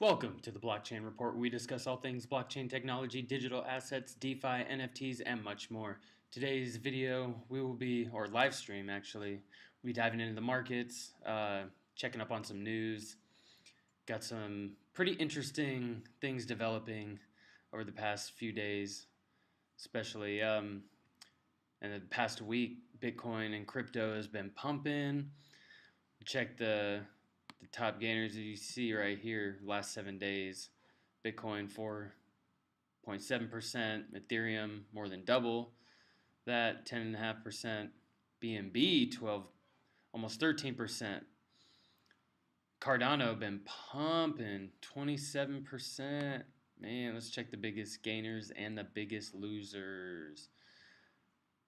Welcome to the Blockchain Report, where we discuss all things blockchain technology, digital assets, DeFi, NFTs, and much more. Today's video, or live stream actually, we'll be diving into the markets, checking up on some news. Got some pretty interesting things developing over the past few days, especially in the past week. Bitcoin and crypto has been pumping. Check the top gainers that you see right here last 7 days. Bitcoin 4.7%, Ethereum more than double that, 10.5%, BNB 12, almost 13%. Cardano been pumping 27%. Man, let's check the biggest gainers and the biggest losers.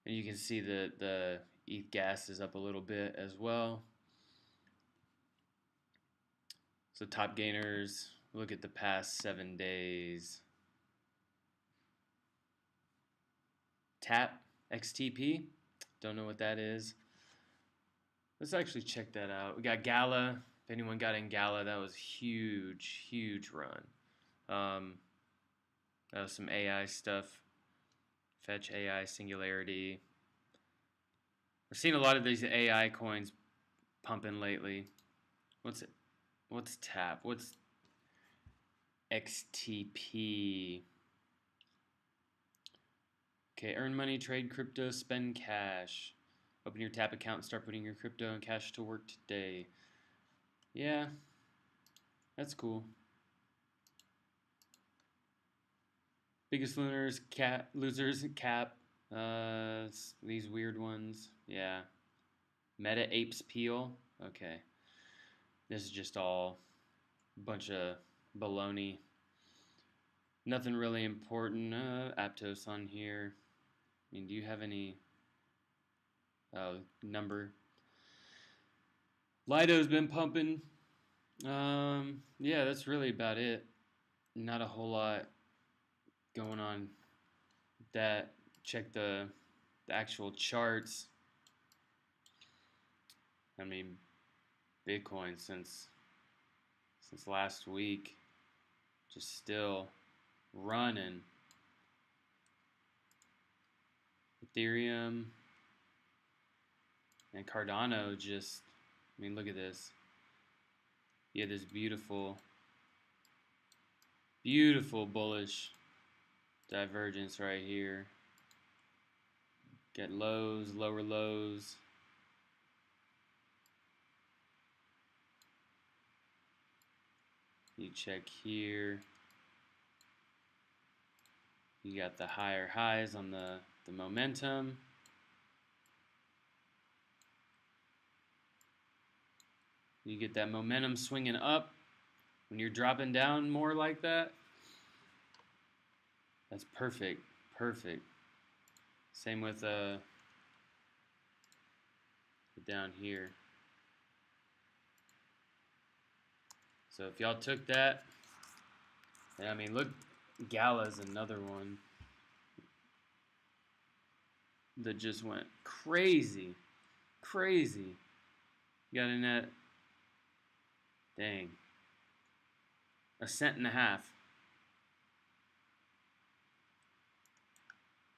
And you can see the ETH gas is up a little bit as well. So top gainers, look at the past 7 days. TAP, XTP, don't know what that is. Let's actually check that out. We got Gala. If anyone got in Gala, that was huge run. That was some AI stuff. Fetch AI, Singularity. We're seeing a lot of these AI coins pumping lately. What's TAP? What's XTP? Okay, earn money, trade crypto, spend cash. Open your TAP account and start putting your crypto and cash to work today. Yeah, that's cool. Biggest losers, Cap. These weird ones. Yeah. Meta Apes Peel. Okay. This is just all a bunch of baloney. Nothing really important. Aptos on here. I mean, do you have any number? Lido's been pumping. Yeah, that's really about it. Not a whole lot going on. That check the actual charts. I mean, Bitcoin since last week, just still running. Ethereum and Cardano just, I mean, look at this. You have this beautiful bullish divergence right here. Get lows, lower lows. You check here. You got the higher highs on the momentum. You get that momentum swinging up when you're dropping down more like that. That's perfect. Same with down here. So if y'all took that, I mean, look, Gala's another one that just went crazy. Got in at, dang, 1.5 cents.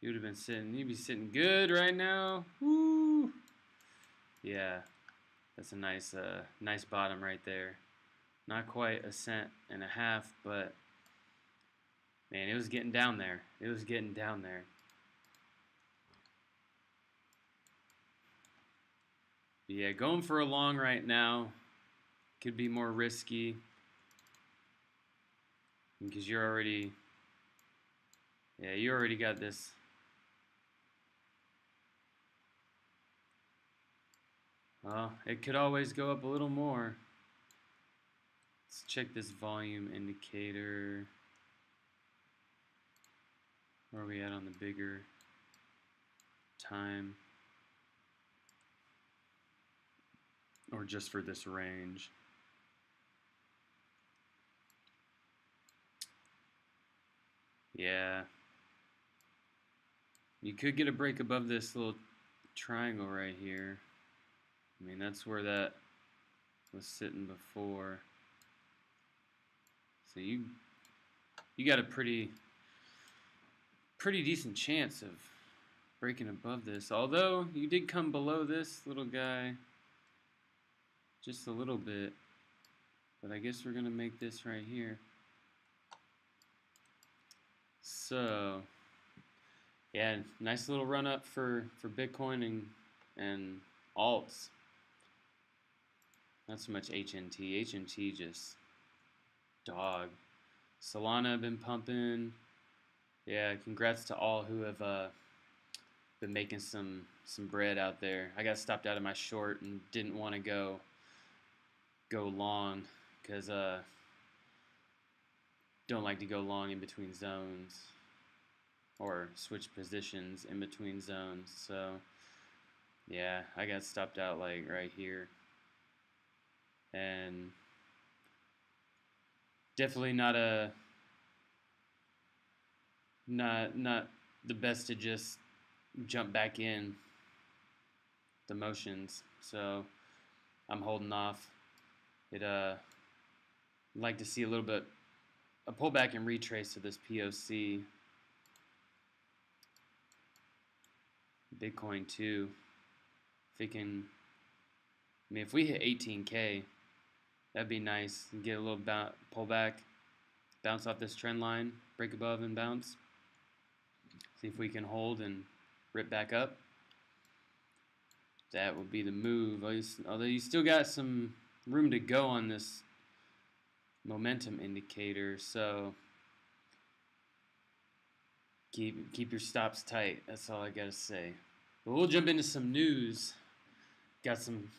You'd be sitting good right now. Woo! Yeah, that's a nice bottom right there. Not quite 1.5 cents, but man, it was getting down there. But yeah, going for a long right now could be more risky because you already got this. Well, it could always go up a little more. Let's check this volume indicator. Where are we at on the bigger time? Or just for this range? Yeah. You could get a break above this little triangle right here. I mean, that's where that was sitting before. So you got a pretty decent chance of breaking above this. Although you did come below this little guy just a little bit. But I guess we're going to make this right here. So, yeah, nice little run up for Bitcoin and alts. Not so much HNT. HNT just dog. Solana been pumping. Yeah, congrats to all who have been making some bread out there. I got stopped out of my short and didn't want to go long because don't like to go long in between zones or switch positions in between zones. So yeah, I got stopped out like right here, and definitely not the best to just jump back in the motions. So I'm holding off. I'd like to see a little bit a pullback and retrace to this POC. Bitcoin too. If we hit 18K, that'd be nice. Get a little pullback, bounce off this trend line, break above and bounce. See if we can hold and rip back up. That would be the move. Although you still got some room to go on this momentum indicator, so keep your stops tight. That's all I gotta say. But we'll jump into some news. Got some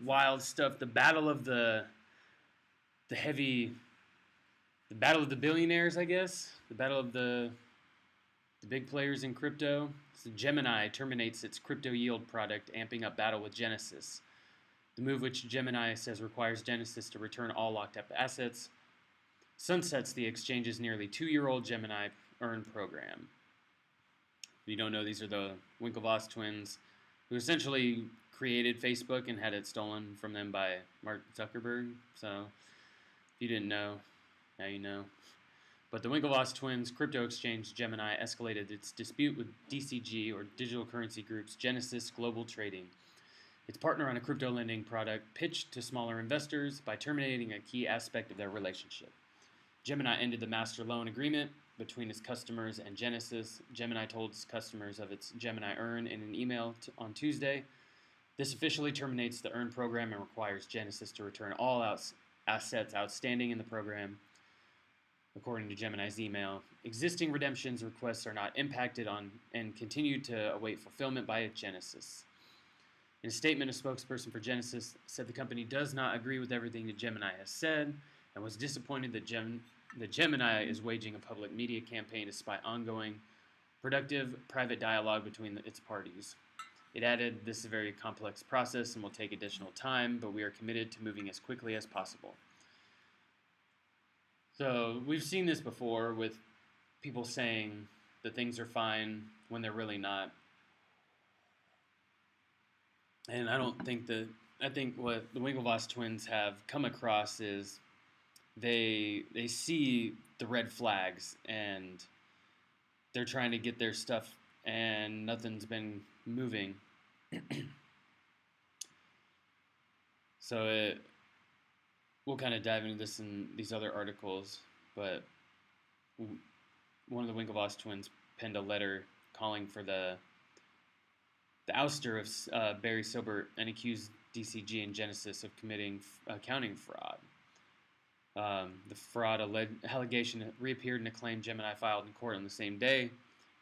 wild stuff. The battle of the battle of the billionaires, I guess. The battle of the big players in crypto. So Gemini terminates its crypto yield product, amping up battle with Genesis. The move, which Gemini says requires Genesis to return all locked up assets, sunsets the exchange's nearly 2-year-old Gemini Earn program. If you don't know, these are the Winklevoss twins who essentially created Facebook and had it stolen from them by Mark Zuckerberg. So if you didn't know, now you know. But the Winklevoss twins' crypto exchange Gemini escalated its dispute with DCG, or Digital Currency Group's Genesis Global Trading, its partner on a crypto lending product, pitched to smaller investors by terminating a key aspect of their relationship. Gemini ended the master loan agreement between its customers and Genesis. Gemini told its customers of its Gemini Earn in an email on Tuesday. This officially terminates the Earn program and requires Genesis to return all assets outstanding in the program. According to Gemini's email, existing redemptions requests are not impacted on and continue to await fulfillment by Genesis. In a statement, a spokesperson for Genesis said the company does not agree with everything that Gemini has said and was disappointed that Gemini is waging a public media campaign despite ongoing productive private dialogue between its parties. It added, "This is a very complex process and will take additional time, but we are committed to moving as quickly as possible." So we've seen this before with people saying that things are fine when they're really not. And I think what the Winklevoss twins have come across is they see the red flags and they're trying to get their stuff and nothing's been moving. So we'll kind of dive into this in these other articles, but one of the Winklevoss twins penned a letter calling for the ouster of Barry Silbert and accused DCG and Genesis of committing accounting fraud. The fraud allegation reappeared in a claim Gemini filed in court on the same day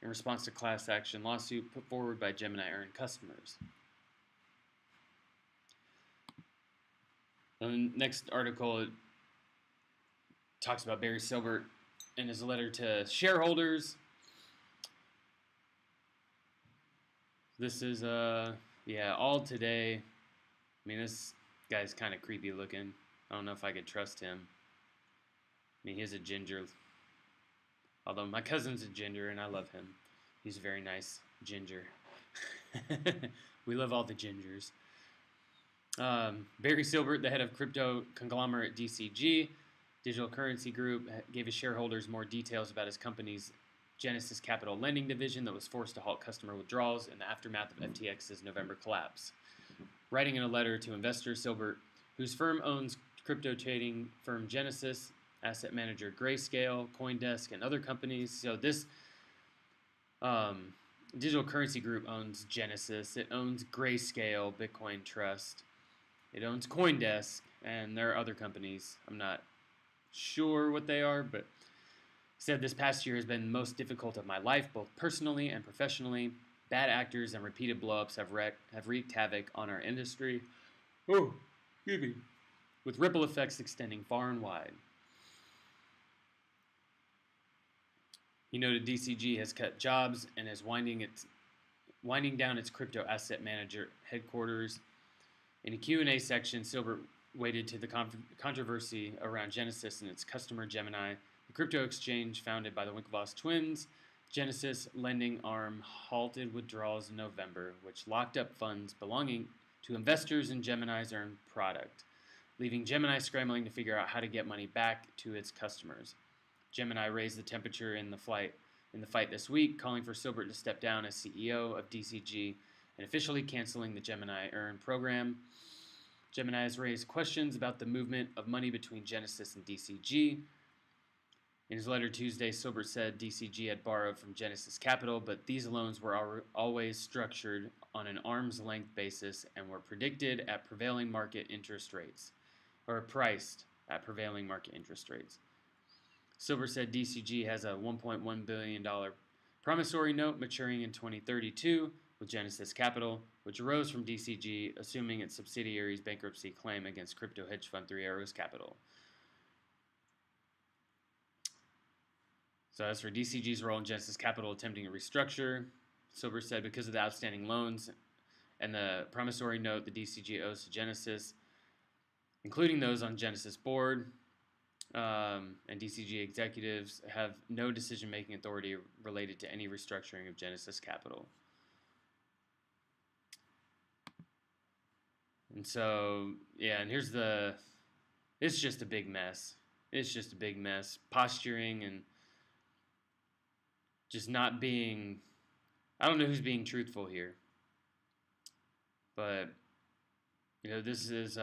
in response to class action lawsuit put forward by Gemini Earn customers. The next article, it talks about Barry Silbert in his letter to shareholders. This is all today. I mean, this guy's kind of creepy looking. I don't know if I could trust him. I mean, he's a ginger. Although my cousin's a ginger and I love him. He's a very nice ginger. We love all the gingers. Barry Silbert, the head of crypto conglomerate DCG, Digital Currency Group gave his shareholders more details about his company's Genesis Capital lending division that was forced to halt customer withdrawals in the aftermath of FTX's November collapse. Writing in a letter to investors, Silbert, whose firm owns crypto trading firm Genesis, asset manager Grayscale, CoinDesk, and other companies. So this Digital Currency Group owns Genesis. It owns Grayscale, Bitcoin Trust. It owns CoinDesk, and there are other companies. I'm not sure what they are, but said this past year has been the most difficult of my life, both personally and professionally. Bad actors and repeated blowups have wreaked havoc on our industry. Oh, excuse me. With ripple effects extending far and wide. He noted DCG has cut jobs and is winding down its crypto asset manager headquarters. In a Q&A section, Silbert waded to the controversy around Genesis and its customer Gemini, the crypto exchange founded by the Winklevoss twins. Genesis lending arm halted withdrawals in November, which locked up funds belonging to investors in Gemini's earned product, leaving Gemini scrambling to figure out how to get money back to its customers. Gemini raised the temperature in the fight this week, calling for Silbert to step down as CEO of DCG and officially canceling the Gemini Earn program. Gemini has raised questions about the movement of money between Genesis and DCG. In his letter Tuesday, Silbert said DCG had borrowed from Genesis Capital, but these loans were always structured on an arm's length basis and were predicted at prevailing market interest rates, or priced at prevailing market interest rates. Silbert said DCG has a $1.1 billion promissory note maturing in 2032 with Genesis Capital, which arose from DCG assuming its subsidiary's bankruptcy claim against crypto hedge fund Three Arrows Capital. So as for DCG's role in Genesis Capital attempting a restructure, Silbert said because of the outstanding loans and the promissory note the DCG owes to Genesis, including those on Genesis board, and DCG executives have no decision-making authority related to any restructuring of Genesis Capital. And so, yeah, and it's just a big mess. It's just a big mess. Posturing and just not being, I don't know who's being truthful here. But, this is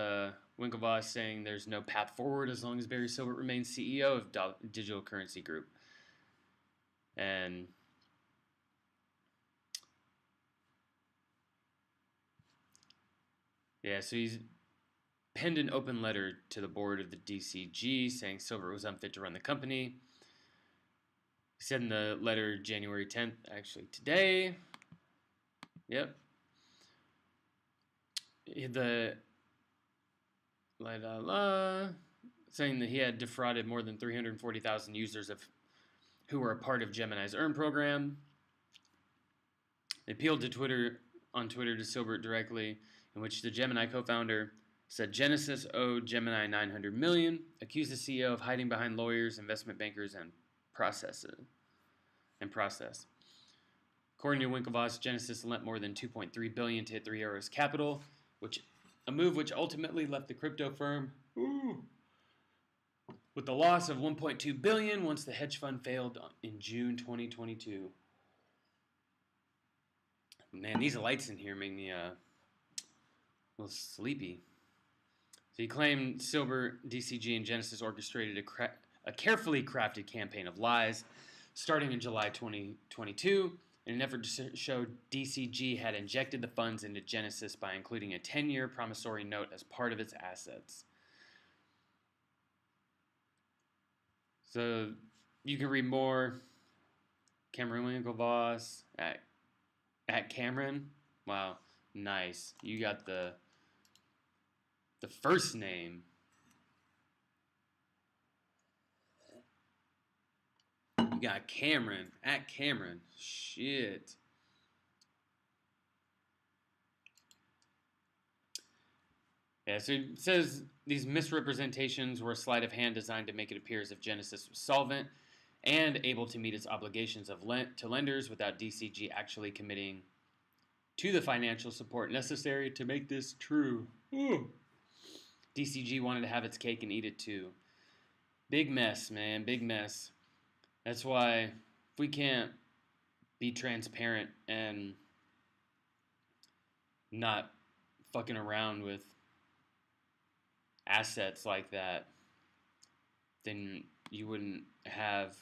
Winklevoss saying there's no path forward as long as Barry Silbert remains CEO of Digital Currency Group. And yeah, so he's penned an open letter to the board of the DCG saying Silbert was unfit to run the company. He said in the letter January 10th, actually today, saying that he had defrauded more than 340,000 users who were a part of Gemini's Earn program. They appealed on Twitter to Silbert directly, in which the Gemini co-founder said Genesis owed Gemini $900 million, accused the CEO of hiding behind lawyers, investment bankers, and process. According to Winklevoss, Genesis lent more than $2.3 billion to Three Arrows Capital, a move which ultimately left the crypto firm with the loss of $1.2 billion once the hedge fund failed in June 2022. Man, these lights in here make me a little sleepy. So he claimed Silbert, DCG, and Genesis orchestrated a carefully crafted campaign of lies starting in July 2022 in an effort to show DCG had injected the funds into Genesis by including a 10-year promissory note as part of its assets. So you can read more. Cameron Winklevoss at Cameron. Wow, nice. You got the first name. You got Cameron at Cameron. Shit. Yeah, so it says these misrepresentations were a sleight of hand designed to make it appear as if Genesis was solvent and able to meet its obligations to lenders without DCG actually committing to the financial support necessary to make this true. Ooh. DCG wanted to have its cake and eat it too. Big mess, man. Big mess. That's why if we can't be transparent and not fucking around with assets like that, then you wouldn't have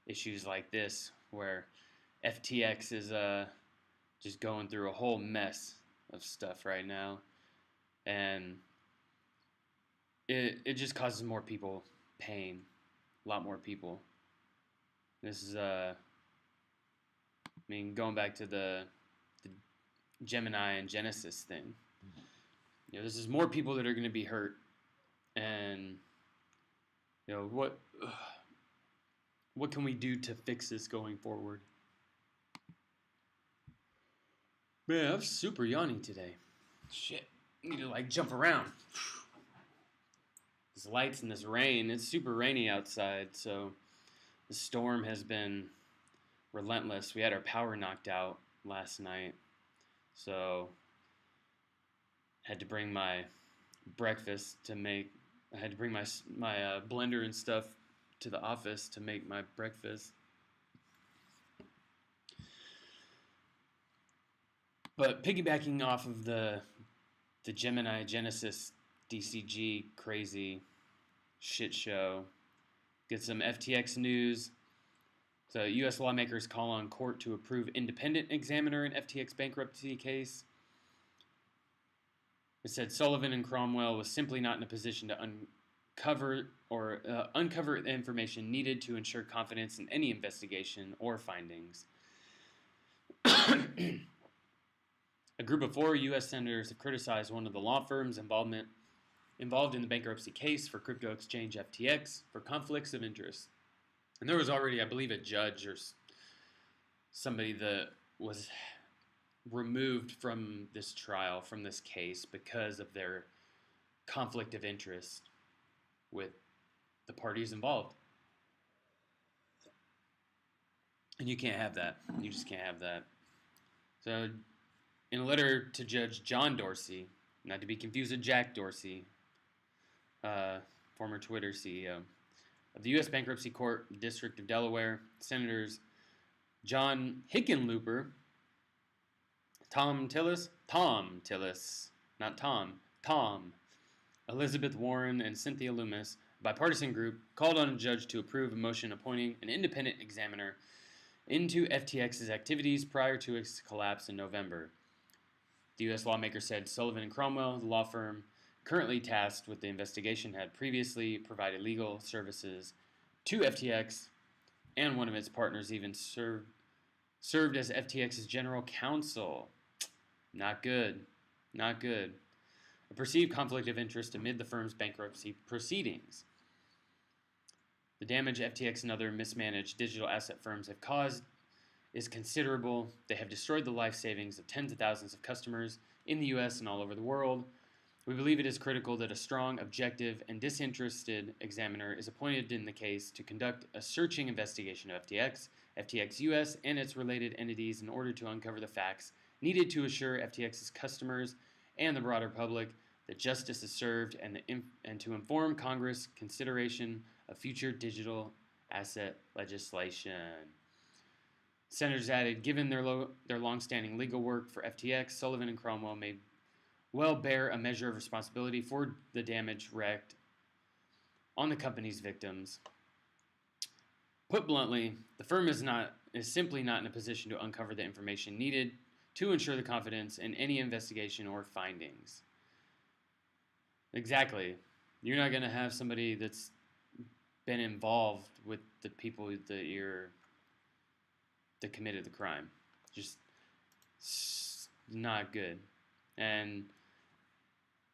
issues like this where FTX is just going through a whole mess of stuff right now, and it just causes more people pain, a lot more people. This is I mean, going back to the Gemini and Genesis thing, this is more people that are going to be hurt, and what can we do to fix this going forward? Man, I'm super yawning today. Shit, I need to jump around. These lights and this rain, it's super rainy outside, so the storm has been relentless. We had our power knocked out last night, so I had to bring my breakfast to make. I had to bring my blender and stuff to the office to make my breakfast. But piggybacking off of the Gemini Genesis DCG crazy shit show, get some FTX news. So U.S. lawmakers call on court to approve independent examiner in FTX bankruptcy case. It said Sullivan and Cromwell was simply not in a position to uncover the information needed to ensure confidence in any investigation or findings. A group of 4 U.S. senators have criticized one of the law firms involved in the bankruptcy case for crypto exchange FTX for conflicts of interest. And there was already, I believe, a judge or somebody that was removed from this trial, from this case, because of their conflict of interest with the parties involved. And you can't have that. You just can't have that. So, in a letter to Judge John Dorsey, not to be confused with Jack Dorsey, former Twitter CEO, of the U.S. Bankruptcy Court, District of Delaware, Senators John Hickenlooper, Tom Tillis, not Tom, Elizabeth Warren, and Cynthia Loomis, a bipartisan group, called on a judge to approve a motion appointing an independent examiner into FTX's activities prior to its collapse in November. The U.S. lawmaker said Sullivan and Cromwell, the law firm currently tasked with the investigation, had previously provided legal services to FTX, and one of its partners even served as FTX's general counsel. Not good. Not good. A perceived conflict of interest amid the firm's bankruptcy proceedings. The damage FTX and other mismanaged digital asset firms have caused is considerable. They have destroyed the life savings of tens of thousands of customers in the U.S. and all over the world. We believe it is critical that a strong, objective, and disinterested examiner is appointed in the case to conduct a searching investigation of FTX, FTX US, and its related entities in order to uncover the facts needed to assure FTX's customers and the broader public that justice is served and to inform Congress consideration of future digital asset legislation. Senators added, given their long-standing legal work for FTX, Sullivan and Cromwell may well bear a measure of responsibility for the damage wreaked on the company's victims. Put bluntly, the firm is simply not in a position to uncover the information needed to ensure the confidence in any investigation or findings. Exactly. You're not going to have somebody that's been involved with the people that committed the crime. Just not good. And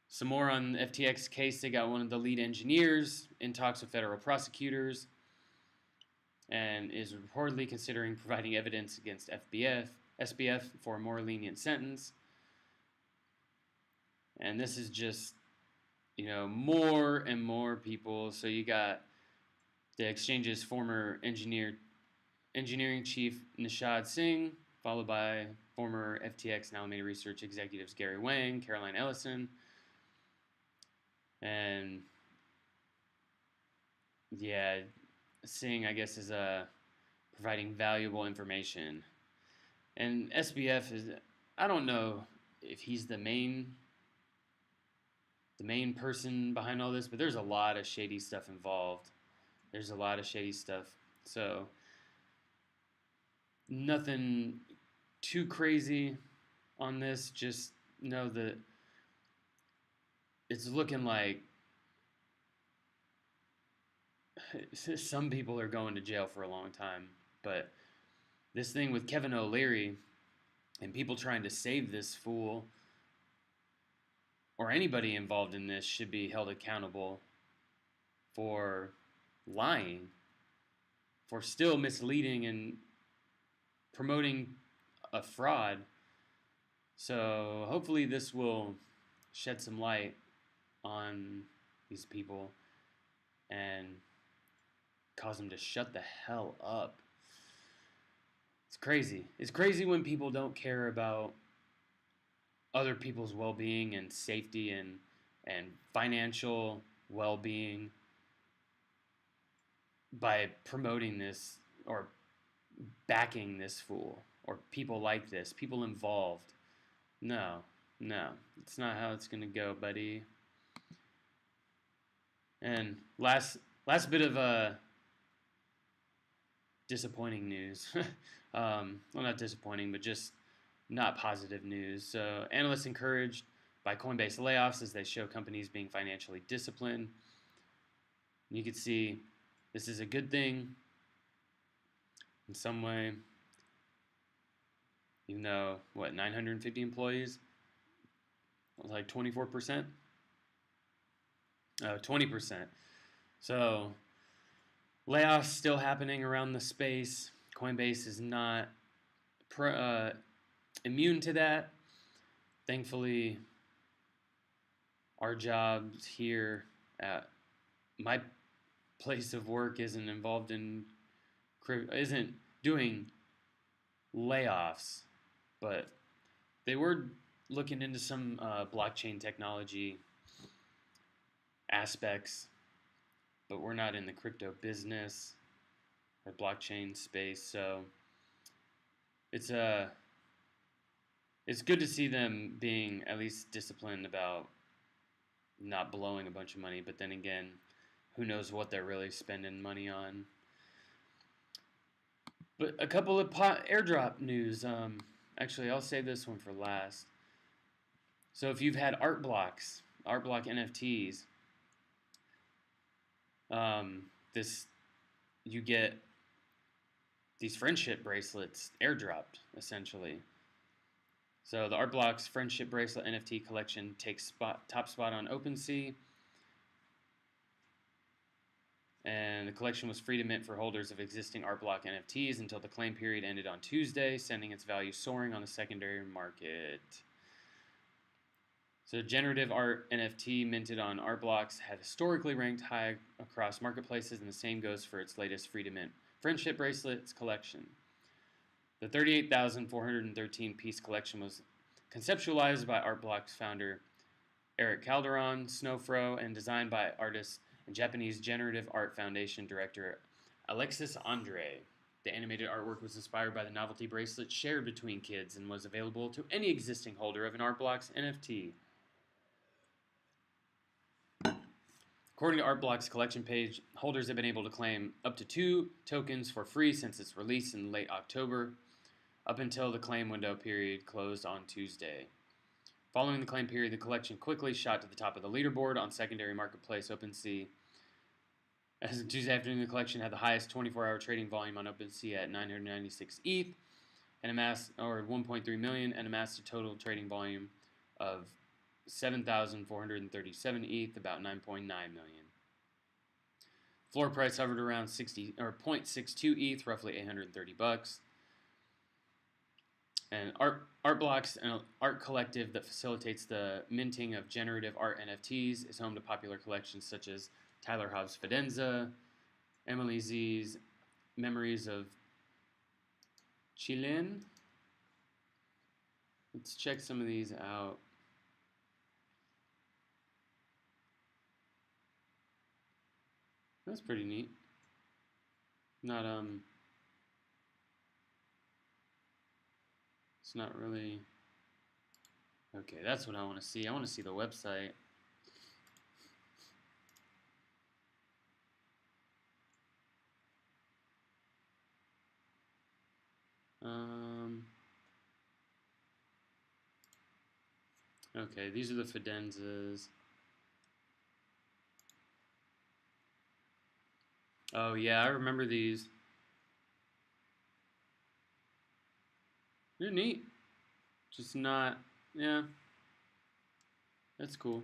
some more on the FTX case. They got one of the lead engineers in talks with federal prosecutors and is reportedly considering providing evidence against SBF for a more lenient sentence. And this is just, more and more people. So you got the exchange's former engineering chief Nishad Singh, followed by former FTX and Alameda Research executives Gary Wang, Caroline Ellison, and yeah, seeing I guess is providing valuable information. And SBF is, I don't know if he's the main person behind all this, but there's a lot of shady stuff involved. There's a lot of shady stuff. So nothing too crazy on this. Just know that it's looking like some people are going to jail for a long time. But this thing with Kevin O'Leary and people trying to save this fool or anybody involved in this should be held accountable for lying, for still misleading and promoting a fraud. So hopefully this will shed some light on these people and cause them to shut the hell up. It's crazy. It's crazy when people don't care about other people's well-being and safety and financial well-being by promoting this or backing this fool or people like this, people involved. No, no, it's not how it's gonna go, buddy. And last bit of disappointing news. Well, not disappointing, but just not positive news. So analysts encouraged by Coinbase layoffs as they show companies being financially disciplined. You can see this is a good thing in some way, even though, 950 employees? Like 24%? 20%. So layoffs still happening around the space. Coinbase is not immune to that. Thankfully, our jobs here at my place of work isn't involved in isn't doing layoffs, but they were looking into some blockchain technology aspects, but we're not in the crypto business or blockchain space, so it's good to see them being at least disciplined about not blowing a bunch of money, but then again, who knows what they're really spending money on. But a couple of airdrop news. Actually, I'll save this one for last. So if you've had art block NFTs, you get these friendship bracelets airdropped, essentially. So the Art Blocks Friendship Bracelet NFT collection takes top spot on OpenSea. And the collection was free to mint for holders of existing Art Block NFTs until the claim period ended on Tuesday, sending its value soaring on the secondary market. So generative art NFT minted on Art Blocks had historically ranked high across marketplaces, and the same goes for its latest free to mint Friendship Bracelets collection. The 38,413 piece collection was conceptualized by Art Blocks founder Eric Calderon Snowfro and designed by artist and Japanese Generative Art Foundation director Alexis Andre. The animated artwork was inspired by the novelty bracelet shared between kids and was available to any existing holder of an Art Blocks NFT. According to Art Block's collection page, holders have been able to claim up to 2 tokens for free since its release in late October, up until the claim window period closed on Tuesday. Following the claim period, the collection quickly shot to the top of the leaderboard on secondary marketplace OpenSea. As of Tuesday afternoon, the collection had the highest 24-hour trading volume on OpenSea at 996 ETH, and amassed 1.3 million, and amassed a total trading volume of 7,437 ETH, about 9.9 million. Floor price hovered around 0.62 ETH, roughly $830. And Art Blocks, an art collective that facilitates the minting of generative art NFTs, is home to popular collections such as Tyler Hobbs' Fidenza, Emily Z's Memories of Chilean. Let's check some of these out. That's pretty neat. Not it's not really okay. That's what I want to see. I want to see the website. Okay, these are the fidenzas. Oh yeah, I remember these. They're neat. Just not, yeah, that's cool.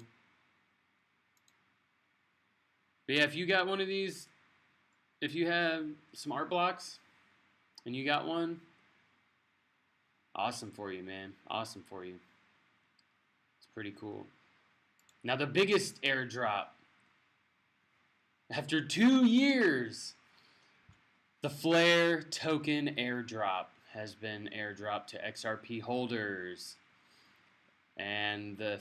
But yeah, if you got one of these, if you have some art blocks and you got one, awesome for you, man. Awesome for you. It's pretty cool. Now the biggest airdrop. After 2 years, the Flare token airdrop has been airdropped to XRP holders. And the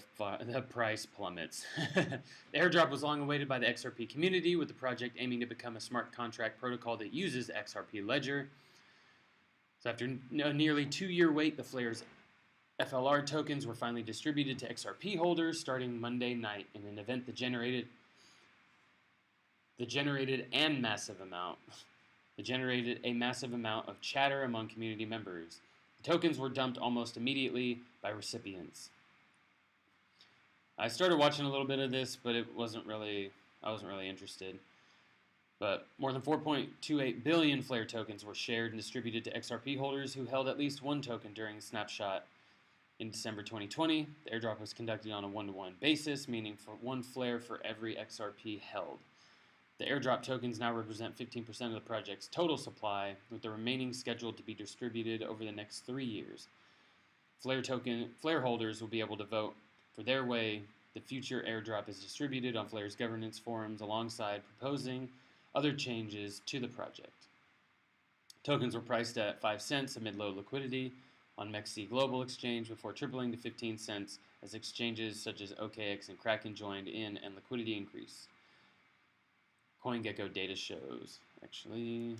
price plummets. The airdrop was long awaited by the XRP community, with the project aiming to become a smart contract protocol that uses XRP Ledger. So after a nearly 2-year wait, the Flare's FLR tokens were finally distributed to XRP holders starting Monday night in an event that generated a massive amount of chatter among community members. The tokens were dumped almost immediately by recipients. I started watching a little bit of this, but I wasn't really interested. But more than 4.28 billion Flare tokens were shared and distributed to XRP holders who held at least one token during the snapshot in December 2020. The airdrop was conducted on a 1-to-1 basis, meaning for one Flare for every XRP held. The airdrop tokens now represent 15% of the project's total supply, with the remaining scheduled to be distributed over the next 3 years. Flare holders will be able to vote for their way the future airdrop is distributed on Flare's governance forums, alongside proposing other changes to the project. Tokens were priced at 5 cents amid low liquidity on MEXC Global Exchange before tripling to 15 cents as exchanges such as OKX and Kraken joined in and liquidity increased. CoinGecko data shows, actually,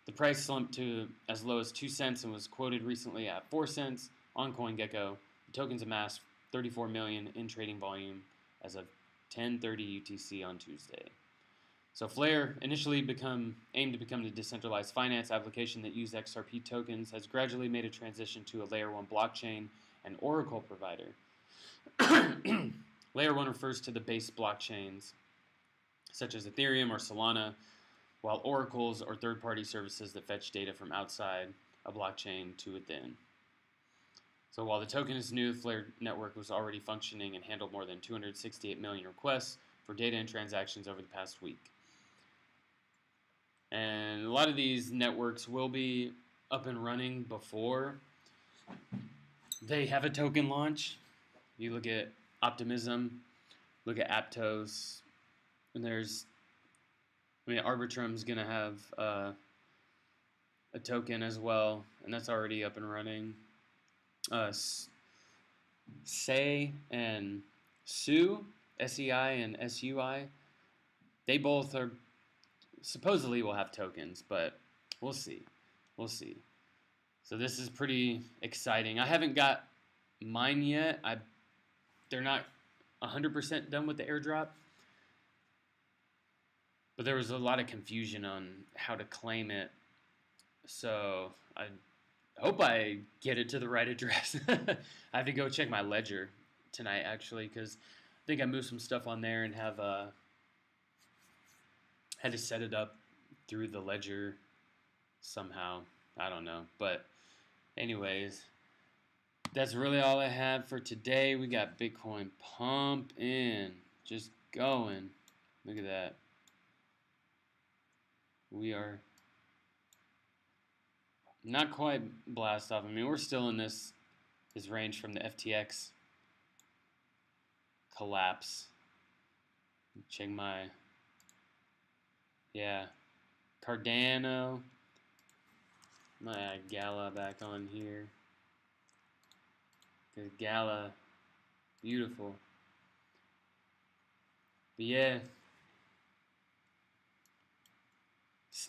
the price slumped to as low as 2 cents and was quoted recently at 4 cents on CoinGecko. The tokens amassed 34 million in trading volume as of 10:30 UTC on Tuesday. So Flare, initially aimed to become the decentralized finance application that used XRP tokens, has gradually made a transition to a Layer 1 blockchain and Oracle provider. Layer 1 refers to the base blockchains, such as Ethereum or Solana, while oracles are third-party services that fetch data from outside a blockchain to within. So while the token is new, the Flare network was already functioning and handled more than 268 million requests for data and transactions over the past week. And a lot of these networks will be up and running before they have a token launch. You look at Optimism, look at Aptos, and Arbitrum's going to have a token as well, and that's already up and running. Sei and Su, SEI and SUI, they both are supposedly will have tokens, but we'll see. We'll see. So this is pretty exciting. I haven't got mine yet. They're not 100% done with the airdrop, but there was a lot of confusion on how to claim it. So I hope I get it to the right address. I have to go check my ledger tonight, actually, because I think I moved some stuff on there and had to set it up through the ledger somehow. I don't know. But anyways, that's really all I have for today. We got Bitcoin pumping, just going. Look at that. We are not quite blast off. I mean, we're still in this range from the FTX collapse. Check my, yeah, Cardano. I'm gonna add Gala back on here, because Gala, beautiful. But yeah,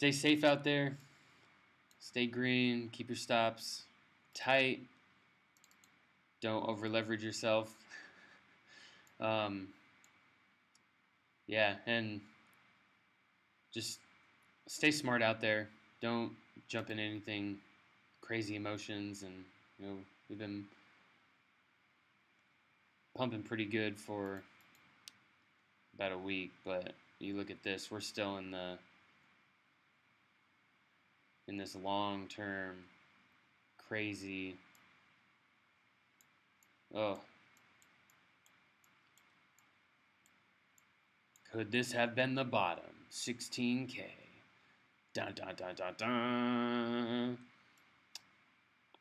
stay safe out there. Stay green. Keep your stops tight. Don't over leverage yourself. Yeah, and just stay smart out there. Don't jump in anything crazy emotions. And we've been pumping pretty good for about a week, but you look at this, we're still in this long-term crazy. Oh, could this have been the bottom? 16K. Dun dun dun dun dun.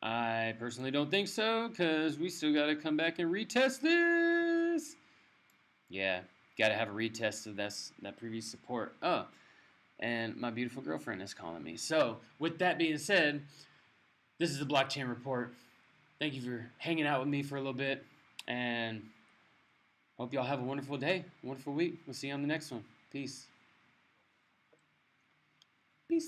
I personally don't think so, because we still got to come back and retest this. Yeah, got to have a retest of that previous support. Oh, and my beautiful girlfriend is calling me. So, with that being said, this is the Blockchain Report. Thank you for hanging out with me for a little bit, and hope y'all have a wonderful day, wonderful week. We'll see you on the next one. Peace.